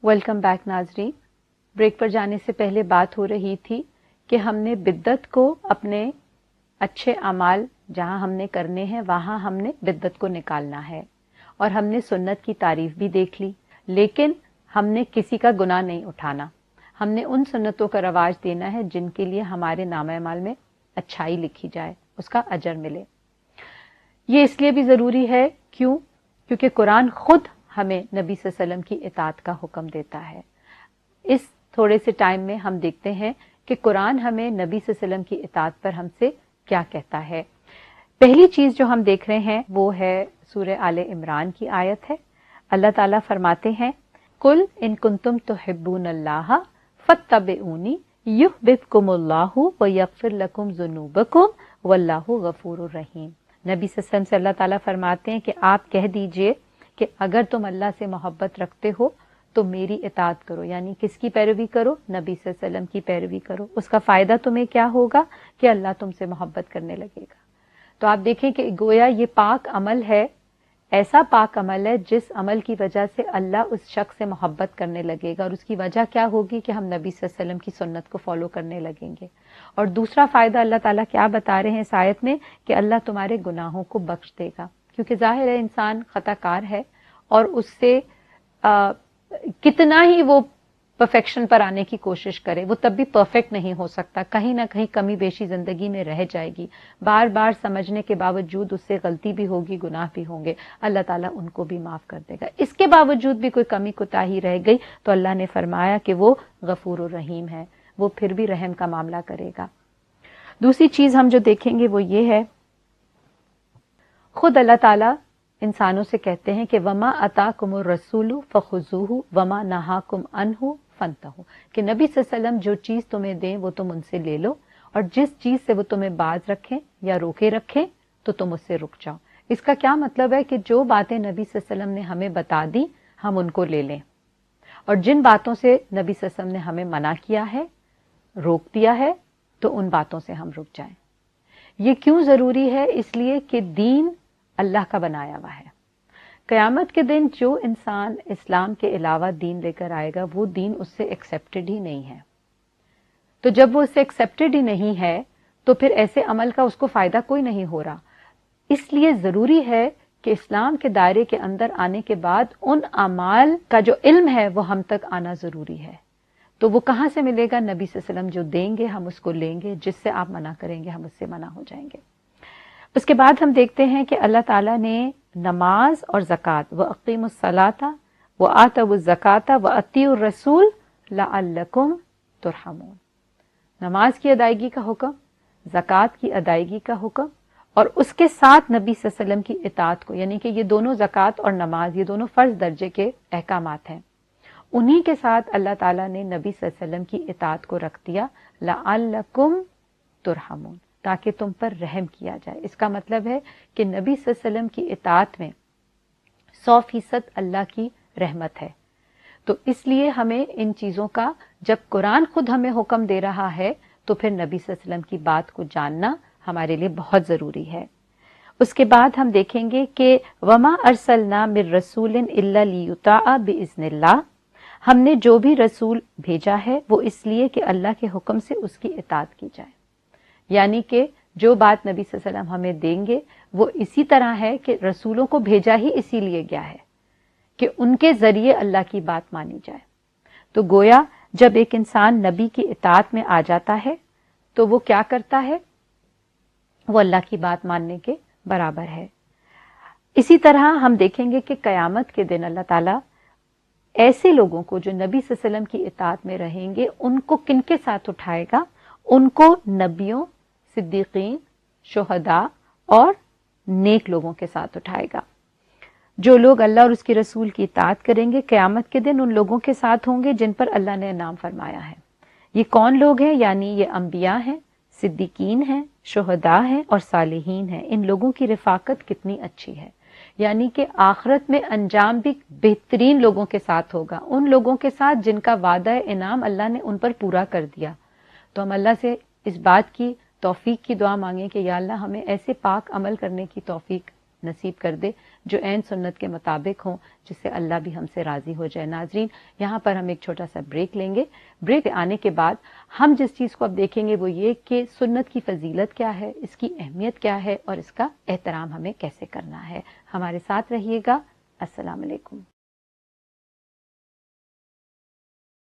Welcome back नाजरीन। Break पर जाने से पहले बात हो रही थी कि हमने बिद्दत को अपने अच्छे अमाल जहां हमने करने हैं वहां हमने बिद्दत को निकालना है, और हमने सुन्नत की तारीफ भी देख ली, लेकिन हमने किसी का गुनाह नहीं उठाना। हमने उन सुन्नतों का रवाज देना है जिनके लिए हमारे नामे अमाल में अच्छाई लिखी जाए, उसका अजर मिले। ये इसलिए भी ज़रूरी है क्योंकि कुरान खुद हमें नबी सल्लल्लाहु अलैहि वसल्लम की इताअत का हुक्म देता है। इस थोड़े से टाइम में हम देखते हैं कि कुरान हमें नबी सल्लल्लाहु अलैहि वसल्लम की इताअत पर हमसे क्या कहता है। पहली चीज जो हम देख रहे हैं वो है सूरह आले इमरान की आयत है। अल्लाह ताला फरमाते हैं, कुल इन कुंतुम तुहिब्बूनल्लाह फत्तबिऊनी युहब्बिबकुमुल्लाहु व यगफिर लकुम ज़ुनूबकुम वल्लाहु गफूरुर रहीम। नबी सल्लल्लाहु अलैहि वसल्लम से अल्लाह ताला फरमाते हैं कि आप कह दीजिए कि अगर तुम अल्लाह से मोहब्बत रखते हो तो मेरी इताअत करो, यानी किसकी पैरवी करो? नबी सल्लल्लाहु अलैहि वसल्लम की पैरवी करो। उसका फायदा तुम्हें क्या होगा कि अल्लाह तुमसे मोहब्बत करने लगेगा। तो आप देखें कि गोया ये पाक अमल है, ऐसा पाक अमल है जिस अमल की वजह से अल्लाह उस शख्स से मोहब्बत करने लगेगा, और उसकी वजह क्या होगी कि हम नबी सल्लल्लाहु अलैहि वसल्लम की सुन्नत को फॉलो करने लगेंगे। और दूसरा फायदा अल्लाह ताला क्या बता रहे हैं इस आयत में कि अल्लाह तुम्हारे गुनाहों को बख्श देगा, क्योंकि जाहिर है इंसान खताकार है और उससे कितना ही वो परफेक्शन पर आने की कोशिश करे वो तब भी परफेक्ट नहीं हो सकता। कहीं ना कहीं कमी बेशी जिंदगी में रह जाएगी। बार बार समझने के बावजूद उससे गलती भी होगी, गुनाह भी होंगे, अल्लाह ताला उनको भी माफ कर देगा। इसके बावजूद भी कोई कमी कोताही रह गई तो अल्लाह ने फरमाया कि वो गफूरुर रहीम है, वो फिर भी रहम का मामला करेगा। दूसरी चीज हम जो देखेंगे वो ये है, खुद अल्लाह ताला इंसानों से कहते हैं कि वमा अताकुमुर रसूलु फखुजूहु वमा नहाकुम अन्हु फंतहु, कि नबी सल्लल्लाहु अलैहि वसल्लम जो चीज तुम्हें दें वो तुम उनसे ले लो, और जिस चीज से वो तुम्हें बाज रखें या रोके रखें तो तुम उससे रुक जाओ। इसका क्या मतलब है कि जो बातें नबी सल्लल्लाहु अलैहि वसल्लम ने हमें बता दी हम उनको ले लें, और जिन बातों से नबी सल्लल्लाहु अलैहि वसल्लम ने हमें मना किया है, रोक दिया है, तो उन बातों से हम रुक जाएं। ये क्यों जरूरी है? इसलिए कि दीन अल्लाह का बनाया हुआ है। क़यामत के दिन जो इंसान इस्लाम के अलावा दीन लेकर आएगा वो दीन उससे एक्सेप्टेड ही नहीं है। तो जब वो उससे एक्सेप्टेड ही नहीं है तो फिर ऐसे अमल का उसको फायदा कोई नहीं हो रहा। इसलिए जरूरी है कि इस्लाम के दायरे के अंदर आने के बाद उन अमाल का जो इल्म है वो हम तक आना जरूरी है। तो वो कहां से मिलेगा? नबी सल्लल्लाहु अलैहि वसल्लम जो देंगे हम उसको लेंगे, जिससे आप मना करेंगे हम उससे मना हो जाएंगे। उसके बाद हम देखते हैं कि अल्लाह ताला ने नमाज और ज़कात व अक़ीमुस सलाता व आतवुज़ ज़काता व अतीउर रसूल लअल्लकुम तुरहमून, नमाज की अदायगी का हुक्म, ज़कात की अदायगी का हुक्म, और उसके साथ नबी सल्लल्लाहु अलैहि वसल्लम की इताअत को, यानी कि ये दोनों ज़कात और नमाज ये दोनों फर्ज दर्जे के अहकामात हैं, उन्हीं के साथ अल्लाह ताला ने नबी सल्लल्लाहु अलैहि वसल्लम की इताअत को रख दिया, लअल्लकुम तुरहमून, ताकि तुम पर रहम किया जाए। इसका मतलब है कि नबी सल्लल्लाहु अलैहि वसल्लम की इताअत में 100% अल्लाह की रहमत है। तो इसलिए हमें इन चीजों का, जब कुरान खुद हमें हुक्म दे रहा है तो फिर नबी सल्लल्लाहु अलैहि वसल्लम की बात को जानना हमारे लिए बहुत जरूरी है। उसके बाद हम देखेंगे कि वमा अरसलना मिर रसूलिन इल्ला लियुताअ बिइज़्निल्लाह, हमने जो भी रसूल भेजा है वो इसलिए कि अल्लाह के हुक्म से उसकी इताअत की जाए। यानी कि जो बात नबी सल्लल्लाहु अलैहि वसल्लम हमें देंगे वो इसी तरह है कि रसूलों को भेजा ही इसीलिए गया है कि उनके जरिए अल्लाह की बात मानी जाए। तो गोया जब एक इंसान नबी की इताअत में आ जाता है तो वो क्या करता है? वो अल्लाह की बात मानने के बराबर है। इसी तरह हम देखेंगे कि कयामत के दिन अल्लाह ताला ऐसे लोगों को जो नबी सल्लल्लाहु अलैहि वसल्लम की इताअत में रहेंगे उनको किनके साथ उठाएगा? उनको नबियों, सिद्दीकीन, शुहदा और नेक लोगों के साथ उठाएगा। जो लोग अल्लाह और उसके रसूल की इताअत करेंगे क़यामत के दिन उन लोगों के साथ होंगे जिन पर अल्लाह ने इनाम फरमाया है। ये कौन लोग हैं? यानी ये अंबिया हैं, सिद्दीकीन हैं, शुहदा हैं और सालिहीन हैं। इन लोगों की रिफाकत कितनी अच्छी है, यानी कि आखिरत में अंजाम भी बेहतरीन लोगों के साथ होगा, उन लोगों के साथ जिनका वादा इनाम अल्लाह ने उन पर पूरा कर दिया। तो हम अल्लाह से इस बात की तौफीक की दुआ मांगे कि या अल्लाह हमें ऐसे पाक अमल करने की तौफीक نصیب کر دے جو عین سنت کے مطابق ہوں، جس سے اللہ بھی ہم سے راضی ہو جائے۔ ناظرین، یہاں پر ہم ایک چھوٹا سا بریک لیں گے۔ بریک آنے کے بعد ہم جس چیز کو اب دیکھیں گے وہ یہ کہ سنت کی فضیلت کیا ہے، اس کی اہمیت کیا ہے اور اس کا احترام ہمیں کیسے کرنا ہے۔ ہمارے ساتھ رہیے گا۔ السلام علیکم۔